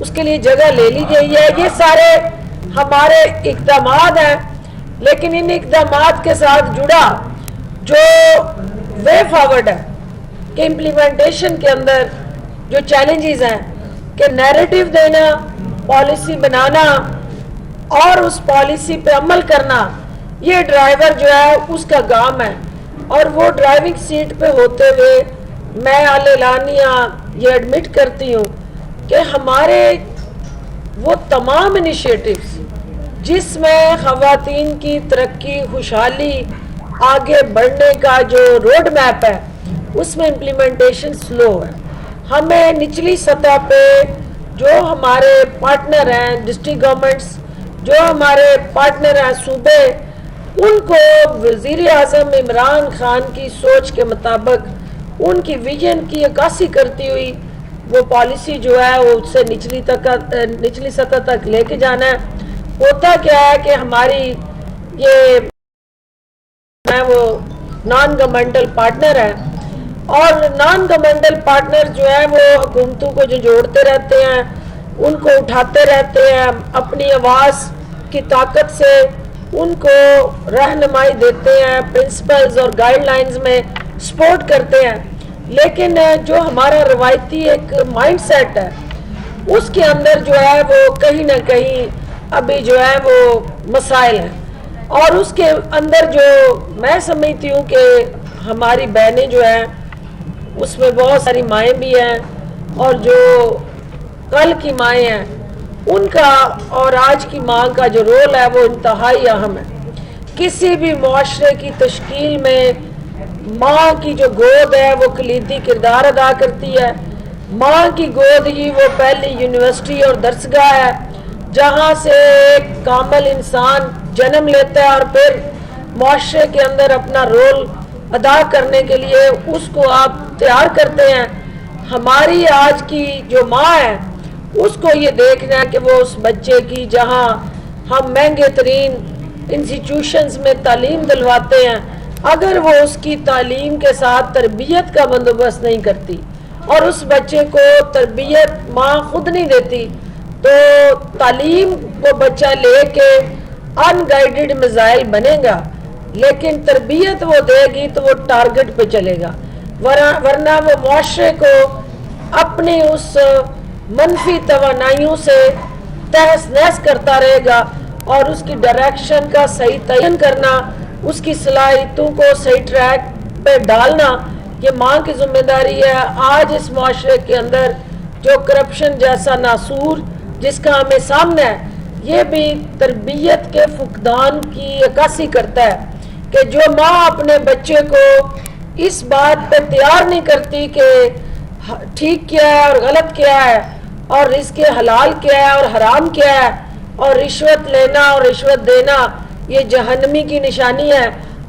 اس کے لیے جگہ لے لی گئی ہے. یہ سارے ہمارے اقدامات ہیں، لیکن ان اقدامات کے ساتھ جڑا جو وے فارورڈ ہے کہ امپلیمنٹیشن کے اندر جو چیلنجز ہیں کہ نیریٹو دینا، پالیسی بنانا اور اس پالیسی پہ عمل کرنا، یہ ڈرائیور جو ہے اس کا کام ہے. اور وہ ڈرائیونگ سیٹ پہ ہوتے ہوئے میں اعلانیہ یہ ایڈمٹ کرتی ہوں کہ ہمارے وہ تمام انیشیٹوز جس میں خواتین کی ترقی، خوشحالی، آگے بڑھنے کا جو روڈ میپ ہے اس میں امپلیمنٹیشن سلو ہے. ہمیں نچلی سطح پہ جو ہمارے پارٹنر ہیں ڈسٹرکٹ گورنمنٹس، جو ہمارے پارٹنر ہیں صوبے، ان کو وزیر اعظم عمران خان کی سوچ کے مطابق ان کی ویژن کی عکاسی کرتی ہوئی وہ پالیسی جو ہے وہ اس سے نچلی سطح تک لے کے جانا ہے. ہوتا کیا ہے کہ ہماری یہ وہ نان گورنمنٹل پارٹنر ہے، اور نان گورنمنٹل پارٹنر جو ہے وہ حکومتوں کو جو جوڑتے رہتے ہیں، ان کو اٹھاتے رہتے ہیں، اپنی آواز کی طاقت سے ان کو رہنمائی دیتے ہیں، پرنسپلز اور گائیڈ لائنز میں سپورٹ کرتے ہیں. لیکن جو ہمارا روایتی ایک مائنڈ سیٹ ہے اس کے اندر جو ہے وہ کہیں نہ کہیں ابھی جو ہے وہ مسائل ہیں. اور اس کے اندر جو میں سمجھتی ہوں کہ ہماری بہنیں جو ہیں اس میں بہت ساری مائیں بھی ہیں، اور جو کل کی مائیں ہیں ان کا اور آج کی ماں کا جو رول ہے وہ انتہائی اہم ہے. کسی بھی معاشرے کی تشکیل میں ماں کی جو گود ہے وہ کلیدی کردار ادا کرتی ہے. ماں کی گود ہی وہ پہلی یونیورسٹی اور درسگاہ ہے جہاں سے ایک کامل انسان جنم لیتا ہے اور پھر معاشرے کے اندر اپنا رول ادا کرنے کے لیے اس کو آپ تیار کرتے ہیں. ہماری آج کی جو ماں ہے اس کو یہ دیکھنا ہے کہ وہ اس بچے کی جہاں ہم مہنگے ترین انسٹیٹیوشنز میں تعلیم دلواتے ہیں، اگر وہ اس کی تعلیم کے ساتھ تربیت کا بندوبست نہیں کرتی اور اس بچے کو تربیت ماں خود نہیں دیتی تو تعلیم وہ بچہ لے کے ان گائیڈڈ میزائل بنے گا، لیکن تربیت وہ دے گی تو وہ ٹارگٹ پہ چلے گا. ورنہ وہ معاشرے کو اپنی اس منفی توانائیوں سے تہس نہس کرتا رہے گا، اور اس کی ڈائریکشن کا صحیح تعین کرنا، اس کی صلاحیتوں کو صحیح ٹریک پہ ڈالنا یہ ماں کی ذمہ داری ہے. آج اس معاشرے کے اندر جو کرپشن جیسا ناسور جس کا ہمیں سامنا ہے یہ بھی تربیت کے فقدان کی عکاسی کرتا ہے کہ جو ماں اپنے بچے کو اس بات پہ تیار نہیں کرتی کہ ٹھیک کیا ہے اور غلط کیا ہے، اور رزق حلال کیا ہے اور حرام کیا ہے، اور رشوت لینا اور رشوت دینا یہ جہنمی کی نشانی ہے.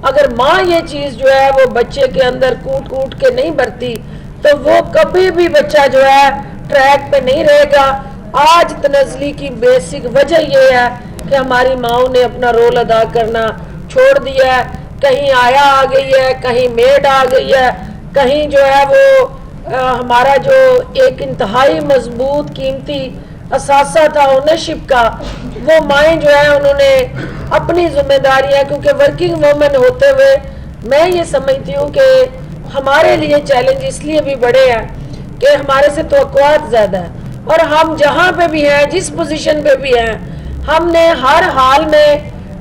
اگر ماں یہ چیز جو ہے وہ بچے کے اندر کوٹ کوٹ کے نہیں بھرتی تو وہ کبھی بھی بچہ جو ہے ٹریک پہ نہیں رہے گا. آج تنزلی کی بیسک وجہ یہ ہے کہ ہماری ماؤں نے اپنا رول ادا کرنا چھوڑ دیا ہے. کہیں آیا آ گئی ہے، کہیں میڈ آ گئی ہے، کہیں جو ہے وہ ہمارا جو ایک انتہائی مضبوط قیمتی اثاثہ تھا اونرشپ کا وہ مائیں جو ہے انہوں نے اپنی ذمہ داریاں، کیونکہ ورکنگ وومن ہوتے ہوئے میں یہ سمجھتی ہوں کہ ہمارے لیے چیلنج اس لیے بھی بڑے ہیں کہ ہمارے سے توقعات زیادہ ہیں، اور ہم جہاں پہ بھی ہیں جس پوزیشن پہ بھی ہیں ہم نے ہر حال میں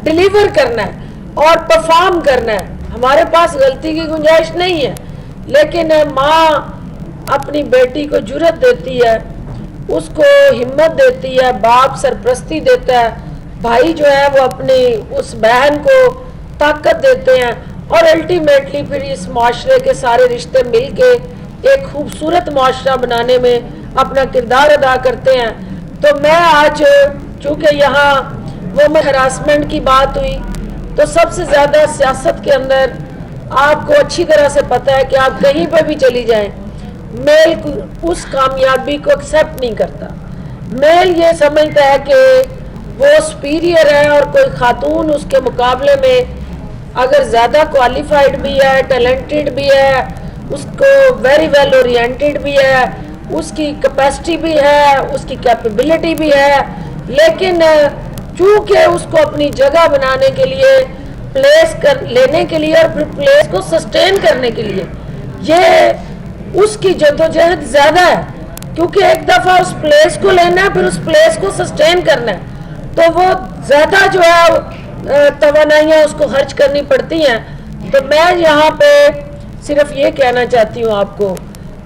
ڈیلیور کرنا ہے اور پرفارم کرنا ہے. ہمارے پاس غلطی کی گنجائش نہیں ہے، لیکن ماں اپنی بیٹی کو جرأت دیتی ہے، اس کو ہمت دیتی ہے، باپ سرپرستی دیتا ہے، بھائی جو ہے وہ اپنی اس بہن کو طاقت دیتے ہیں، اور الٹیمیٹلی پھر اس معاشرے کے سارے رشتے مل کے ایک خوبصورت معاشرہ بنانے میں اپنا کردار ادا کرتے ہیں. تو میں آج چونکہ یہاں وومن ہراسمنٹ کی بات ہوئی تو سب سے زیادہ سیاست کے اندر آپ کو اچھی طرح سے پتہ ہے کہ آپ کہیں پہ بھی چلی جائیں میل اس کامیابی کو ایکسیپٹ نہیں کرتا. میل یہ سمجھتا ہے کہ وہ سپیریئر ہے، اور کوئی خاتون اس کے مقابلے میں اگر زیادہ کوالیفائڈ بھی ہے، ٹیلنٹڈ بھی ہے، اس کو ویری ویل اورینٹڈ بھی ہے، اس کی کیپیسٹی بھی ہے، اس کی کیپیبلٹی بھی ہے، لیکن چونکہ اس کو اپنی جگہ بنانے کے لیے، لینے کے لیے اور پھر پلیس کو سسٹین کرنے کے لیے یہ اس کی جدوجہد زیادہ ہے، کیونکہ ایک دفعہ اس پلیس کو لینا ہے، پھر اس پلیس کو سسٹین کرنا ہے، تو وہ زیادہ جو ہے توانائیاں اس کو خرچ کرنی پڑتی ہیں۔ تو میں یہاں پہ صرف یہ کہنا چاہتی ہوں آپ کو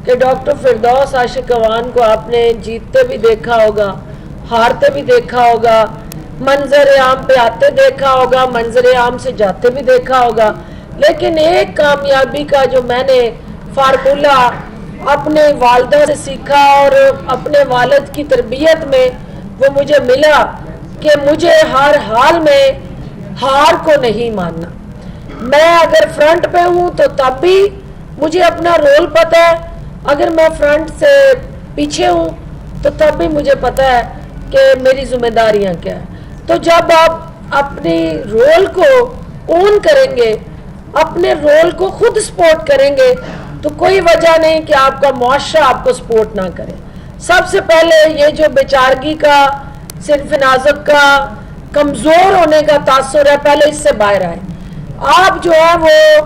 کہ ڈاکٹر فردوس عاشق اعوان کو آپ نے جیتتے بھی دیکھا ہوگا، ہارتے بھی دیکھا ہوگا، منظر عام پہ آتے دیکھا ہوگا، منظر عام سے جاتے بھی دیکھا ہوگا، لیکن ایک کامیابی کا جو میں نے فارمولہ اپنے والدہ سے سیکھا اور اپنے والد کی تربیت میں وہ مجھے ملا کہ مجھے ہر حال میں ہار کو نہیں ماننا۔ میں اگر فرنٹ پہ ہوں تو تب بھی مجھے اپنا رول پتہ ہے، اگر میں فرنٹ سے پیچھے ہوں تو تب بھی مجھے پتہ ہے کہ میری ذمہ داریاں کیا ہیں۔ تو جب آپ اپنی رول کو اون کریں گے، اپنے رول کو خود سپورٹ کریں گے، تو کوئی وجہ نہیں کہ آپ کا معاشرہ آپ کو سپورٹ نہ کرے۔ سب سے پہلے یہ جو بیچارگی کا، صرف نازک کا، کمزور ہونے کا تاثر ہے، پہلے اس سے باہر آئے۔ آپ جو ہے وہ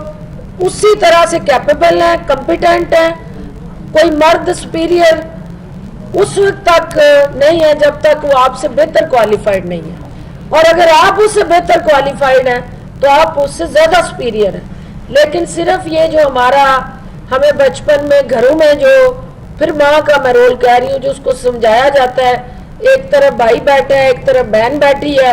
اسی طرح سے کیپیبل ہیں، کمپیٹنٹ ہیں۔ کوئی مرد سپیریئر اس وقت تک نہیں ہے جب تک وہ آپ سے بہتر کوالیفائڈ نہیں ہے، اور اگر آپ اس سے بہتر کوالیفائڈ ہیں تو آپ اس سے زیادہ سپیریئر ہیں۔ لیکن صرف یہ جو ہمیں بچپن میں گھروں میں جو، پھر ماں کا میں رول کہہ رہی ہوں، جو اس کو سمجھایا جاتا ہے، ایک طرف بھائی بیٹھا ہے، ایک طرف بہن بیٹھی ہے،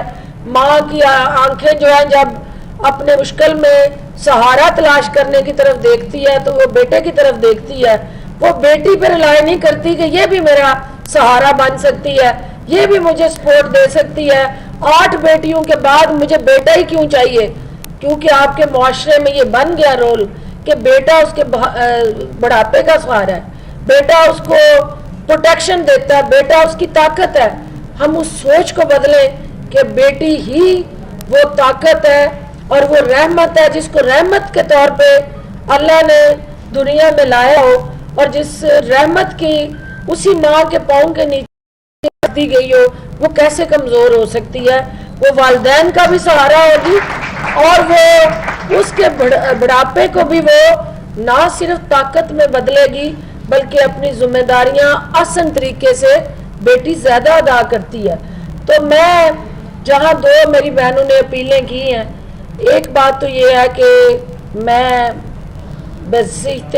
ماں کی آنکھیں جو ہیں جب اپنے مشکل میں سہارا تلاش کرنے کی طرف دیکھتی ہے تو وہ بیٹے کی طرف دیکھتی ہے، وہ بیٹی پہ رلائے نہیں کرتی کہ یہ بھی میرا سہارا بن سکتی ہے، یہ بھی مجھے سپورٹ دے سکتی ہے، 8 بیٹیوں کے بعد مجھے بیٹا ہی کیوں چاہیے؟ کیونکہ آپ کے معاشرے میں یہ بن گیا رول کہ بیٹا اس کے بڑھاپے کا سہارا ہے، بیٹا اس کو پروٹیکشن دیتا ہے، بیٹا اس کی طاقت ہے۔ ہم اس سوچ کو بدلیں کہ بیٹی ہی وہ طاقت ہے اور وہ رحمت ہے، جس کو رحمت کے طور پہ اللہ نے دنیا میں لایا ہو، اور جس رحمت کی اسی ماں کے پاؤں کے نیچے دی گئی ہو، وہ کیسے کمزور ہو سکتی ہے؟ وہ والدین کا بھی سہارا ہوگی، اور وہ اس کے بڑھاپے کو بھی وہ نہ صرف طاقت میں بدلے گی بلکہ اپنی ذمہ داریاں آسان طریقے سے بیٹی زیادہ ادا کرتی ہے۔ تو میں جہاں 2 میری بہنوں نے اپیلیں کی ہیں، ایک بات تو یہ ہے کہ میں بحیثیت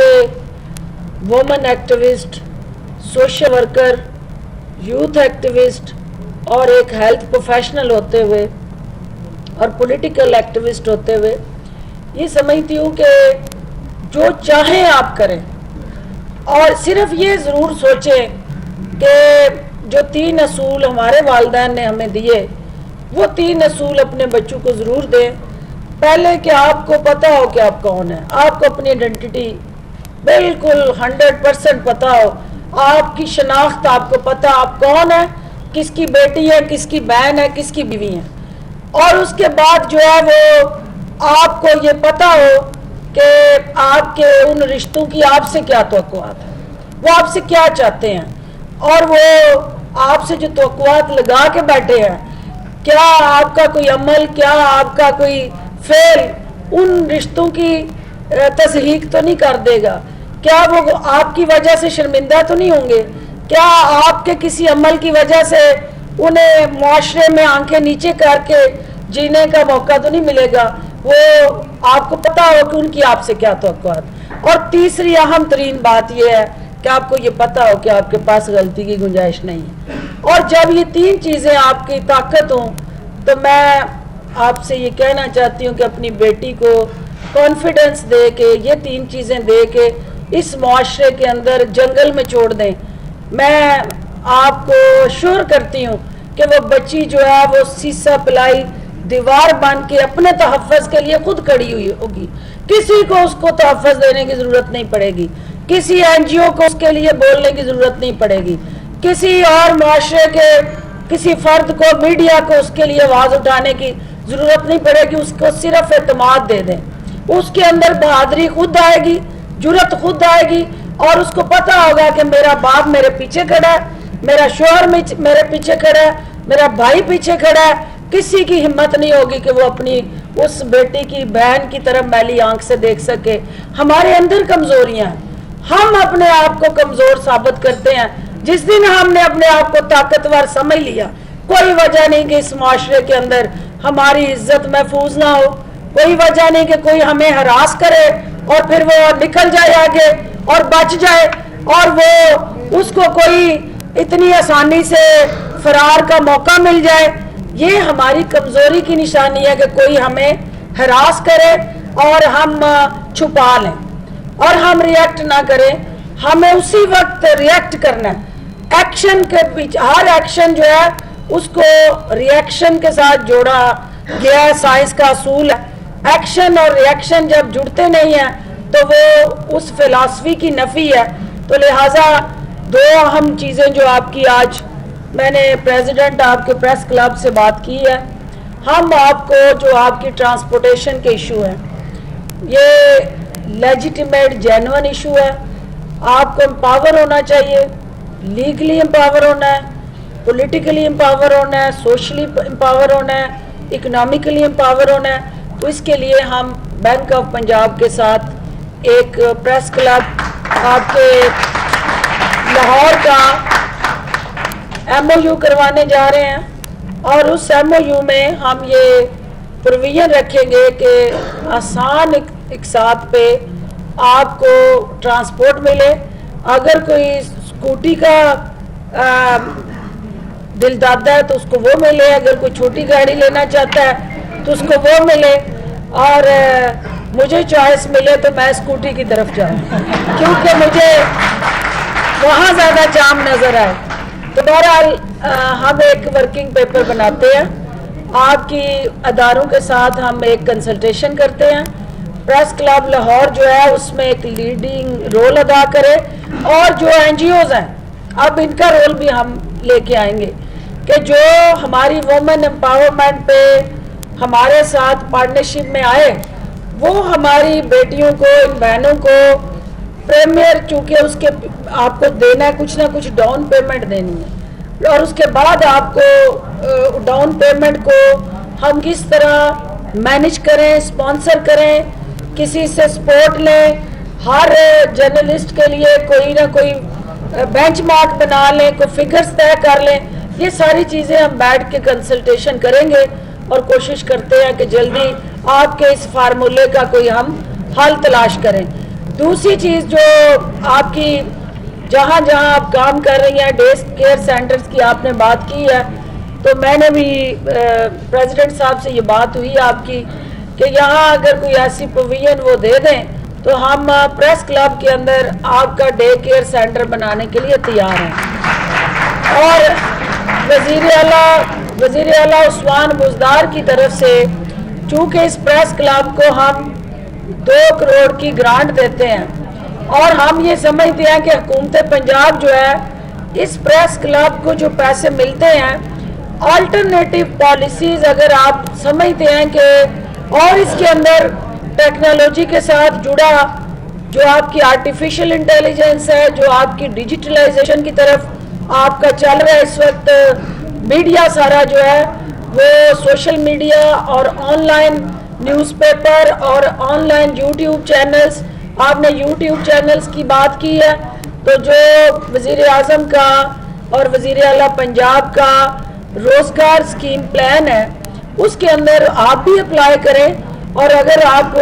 woman activist, social worker, youth activist اور ایک ہیلتھ پروفیشنل ہوتے ہوئے اور پولیٹیکل ایکٹیوسٹ ہوتے ہوئے یہ سمجھتی ہوں کہ جو چاہیں آپ کریں، اور صرف یہ ضرور سوچیں کہ جو 3 اصول ہمارے والدین نے ہمیں دیے، وہ 3 اصول اپنے بچوں کو ضرور دیں۔ پہلے کہ آپ کو پتہ ہو کہ آپ کون ہیں، آپ کو اپنی آئیڈینٹی بالکل 100% پتہ ہو، آپ کی شناخت آپ کو پتہ، آپ کون ہیں، کس کی بیٹی ہے، کس کی بہن ہے، کس کی بیوی ہے، اور اس کے بعد جو ہے وہ آپ کو یہ پتہ ہو کہ آپ کے ان رشتوں کی آپ سے کیا توقعات ہیں، وہ آپ سے کیا چاہتے ہیں، اور وہ آپ سے جو توقعات لگا کے بیٹھے ہیں، کیا آپ کا کوئی عمل، کیا آپ کا کوئی فعل ان رشتوں کی تصحیح تو نہیں کر دے گا؟ کیا وہ آپ کی وجہ سے شرمندہ تو نہیں ہوں گے؟ کیا آپ کے کسی عمل کی وجہ سے انہیں معاشرے میں آنکھیں نیچے کر کے جینے کا موقع تو نہیں ملے گا؟ وہ آپ کو پتا ہو کہ ان کی آپ سے کیا توقعات۔ اور تیسری اہم ترین بات یہ ہے کہ آپ کو یہ پتا ہو کہ آپ کے پاس غلطی کی گنجائش نہیں ہے۔ اور جب یہ 3 چیزیں آپ کی طاقت ہوں تو میں آپ سے یہ کہنا چاہتی ہوں کہ اپنی بیٹی کو کانفیڈنس دے کے، یہ 3 چیزیں دے کے اس معاشرے کے اندر جنگل میں چھوڑ دیں۔ میں آپ کو شور کرتی ہوں کہ وہ بچی جو ہے وہ سیسا پلائی دیوار بن کے اپنے تحفظ کے لیے خود کھڑی ہوئی ہوگی، کسی کو اس کو تحفظ دینے کی ضرورت نہیں پڑے گی، کسی NGO کو اس کے لیے بولنے کی ضرورت نہیں پڑے گی، کسی اور معاشرے کے کسی فرد کو، میڈیا کو اس کے لیے آواز اٹھانے کی ضرورت نہیں پڑے گی۔ اس کو صرف اعتماد دے دیں، اس کے اندر بہادری خود آئے گی، جرت خود آئے گی، اور اس کو پتا ہوگا کہ میرا باپ میرے پیچھے کھڑا ہے, میرا شوہر میرے پیچھے کھڑا ہے, میرا بھائی پیچھے کھڑا ہے, کسی کی ہمت نہیں ہوگی کہ وہ اپنی اس بیٹی کی بہن کی طرف میلی آنکھ سے دیکھ سکے. ہمارے اندر کمزوریاں ہیں, ہم اپنے آپ کو کمزور ثابت کرتے ہیں. جس دن ہم نے اپنے آپ کو طاقتور سمجھ لیا, کوئی وجہ نہیں کہ اس معاشرے کے اندر ہماری عزت محفوظ نہ ہو, کوئی وجہ نہیں کہ کوئی ہمیں ہراس کرے اور پھر وہ نکل جائے آگے اور بچ جائے, اور وہ اس کو کوئی اتنی آسانی سے فرار کا موقع مل جائے. یہ ہماری کمزوری کی نشانی ہے کہ کوئی ہمیں ہراس کرے اور ہم چھپا لیں اور ہم ریئیکٹ نہ کریں. ہمیں اسی وقت ریئیکٹ کرنا ہے. ایکشن کے پیچھے ہر ایکشن جو ہے اس کو ریئیکشن کے ساتھ جوڑا گیا ہے, سائنس کا اصول ہے. ایکشن اور ریئیکشن جب جڑتے نہیں ہیں تو وہ اس فلسفی کی نفی ہے. تو لہٰذا دو اہم چیزیں جو آپ کی آج میں نے پریزیڈنٹ آپ کے پریس کلب سے بات کی ہے. ہم آپ کو جو آپ کی ٹرانسپورٹیشن کے ایشو ہے, یہ لیجیٹیمیٹ جینوئن ایشو ہے. آپ کو امپاور ہونا چاہیے, لیگلی امپاور ہونا ہے, پولیٹیکلی امپاور ہونا ہے, سوشلی امپاور ہونا ہے, اکنامکلی امپاور ہونا ہے. تو اس کے لیے ہم بینک آف پنجاب کے ساتھ ایک پریس کلب آپ کے لاہور کا ایم او یو کروانے جا رہے ہیں, اور اس ایم او یو میں ہم یہ پروویژن رکھیں گے کہ آسان اقساط پہ آپ کو ٹرانسپورٹ ملے. اگر کوئی اسکوٹی کا دل دادا ہے تو اس کو وہ ملے, اگر کوئی چھوٹی گاڑی لینا چاہتا ہے تو اس کو وہ ملے, اور مجھے چوائس ملے تو میں اسکوٹی کی طرف جاؤں کیونکہ مجھے وہاں زیادہ جام نظر آئے. تو بہرحال ہم ایک ورکنگ پیپر بناتے ہیں, آپ کی اداروں کے ساتھ ہم ایک کنسلٹیشن کرتے ہیں. پریس کلب لاہور جو ہے اس میں ایک لیڈنگ رول ادا کرے, اور جو این جی اوز ہیں اب ان کا رول بھی ہم لے کے آئیں گے کہ جو ہماری وومن امپاورمنٹ پہ ہمارے ساتھ پارٹنرشپ میں آئے وہ ہماری بیٹیوں کو, ان بہنوں کو پریمیئر, چونکہ اس کے آپ کو دینا ہے کچھ نہ کچھ ڈاؤن پیمنٹ دینی ہے, اور اس کے بعد آپ کو ڈاؤن پیمنٹ کو ہم کس طرح مینج کریں, اسپانسر کریں, کسی سے سپورٹ لیں, ہر جرنلسٹ کے لیے کوئی نہ کوئی بینچ مارک بنا لیں, کوئی فگرز طے کر لیں. یہ ساری چیزیں ہم بیٹھ کے کنسلٹیشن کریں گے اور کوشش کرتے ہیں کہ جلدی آپ کے اس فارمولے کا کوئی ہم حل تلاش کریں. دوسری چیز جو آپ کی جہاں جہاں آپ کام کر رہی ہیں, ڈے کیئر سینٹرز کی آپ نے بات کی ہے, تو میں نے بھی پریزیڈنٹ صاحب سے یہ بات ہوئی آپ کی کہ یہاں اگر کوئی ایسی پروویژن وہ دے دیں تو ہم پریس کلب کے اندر آپ کا ڈے کیئر سینٹر بنانے کے لیے تیار ہیں. اور وزیر اعلیٰ عثمان بزدار کی طرف سے چونکہ اس پریس کلب کو ہم 2 کروڑ کی گرانٹ دیتے ہیں, اور ہم یہ سمجھتے ہیں کہ حکومت پنجاب جو ہے اس پریس کلب کو جو پیسے ملتے ہیں آلٹرنیٹیو پالیسیز اگر آپ سمجھتے ہیں کہ, اور اس کے اندر ٹیکنالوجی کے ساتھ جڑا جو آپ کی آرٹیفیشل انٹیلیجنس ہے, جو آپ کی ڈیجیٹلائزیشن کی طرف آپ کا چل رہا ہے اس وقت, میڈیا سارا جو ہے وہ سوشل میڈیا اور آن لائن نیوز پیپر اور آن لائن یوٹیوب چینلز, آپ نے یوٹیوب چینلز کی بات کی ہے, تو جو وزیر اعظم کا اور وزیر اعلیٰ پنجاب کا روزگار اسکیم پلان ہے اس کے اندر آپ بھی اپلائی کریں. اور اگر آپ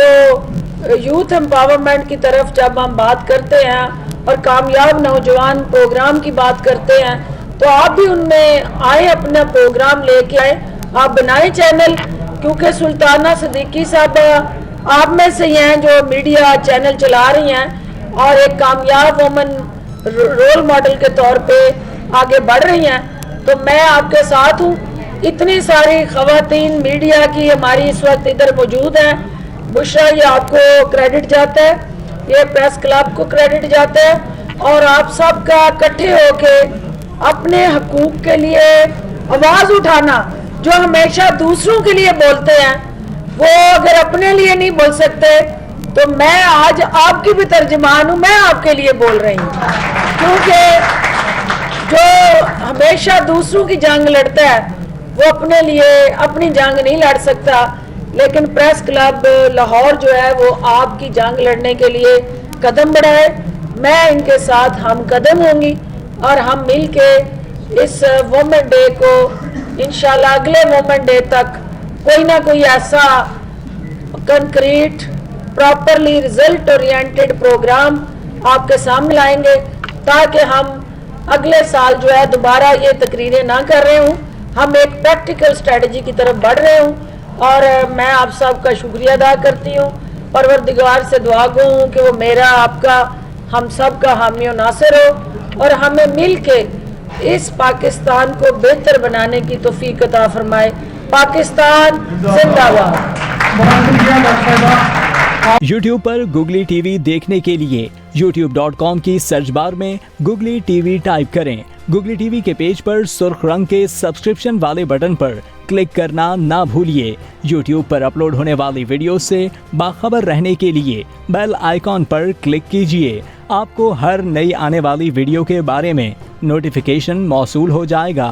یوتھ امپاورمنٹ کی طرف جب ہم بات کرتے ہیں اور کامیاب نوجوان پروگرام کی بات کرتے ہیں تو آپ بھی ان میں آئیں, اپنا پروگرام لے کے آئیں, آپ بنائیں چینل, کیونکہ سلطانہ صدیقی صاحب آپ میں سے ہی ہیں جو میڈیا چینل چلا رہی ہیں اور ایک کامیاب وومن رول ماڈل کے طور پہ آگے بڑھ رہی ہیں. تو میں آپ کے ساتھ ہوں. اتنی ساری خواتین میڈیا کی ہماری اس وقت ادھر موجود ہیں. بشرا یہ آپ کو کریڈٹ جاتا ہے, یہ پریس کلب کو کریڈٹ جاتا ہے, اور آپ سب کا اکٹھے ہو کے اپنے حقوق کے لیے آواز اٹھانا, جو ہمیشہ دوسروں کے لیے بولتے ہیں وہ اگر اپنے لیے نہیں بول سکتے تو میں آج آپ کی بھی ترجمان ہوں, میں آپ کے لیے بول رہی ہوں, کیونکہ جو ہمیشہ دوسروں کی جنگ لڑتا ہے وہ اپنے لیے اپنی جنگ نہیں لڑ سکتا, لیکن پریس کلب لاہور جو ہے وہ آپ کی جنگ لڑنے کے لیے قدم بڑھائے. میں ان کے ساتھ ہم قدم ہوں گی اور ہم مل کے اس وومن ڈے کو انشاءاللہ اگلے وومن ڈے تک کوئی نہ کوئی ایسا concrete properly result oriented programme آپ کے سامنے لائیں گے, تاکہ ہم اگلے سال جو ہے دوبارہ یہ تقریریں نہ کر رہے ہوں, ہم ایک پریکٹیکل اسٹریٹجی کی طرف بڑھ رہے ہوں. اور میں آپ سب کا شکریہ ادا کرتی ہوں, پروردگار سے دعا گو ہوں کہ وہ میرا آپ کا ہم سب کا حامی و ناصر ہو اور ہمیں مل کے اس پاکستان کو بہتر بنانے کی توفیق عطا فرمائے. پاکستان زندہ باد. یوٹیوب پر گوگلی ٹی وی دیکھنے کے لیے youtube.com کی سرچ بار میں گوگلی ٹی وی ٹائپ کریں. گوگلی ٹی وی کے پیج پر سرخ رنگ کے سبسکرپشن والے بٹن پر کلک کرنا نہ بھولیے. یوٹیوب پر اپلوڈ ہونے والی ویڈیو سے باخبر رہنے کے لیے بیل آئیکن پر کلک کیجیے. آپ کو ہر نئی آنے والی ویڈیو کے بارے میں نوٹیفیکیشن موصول ہو جائے گا.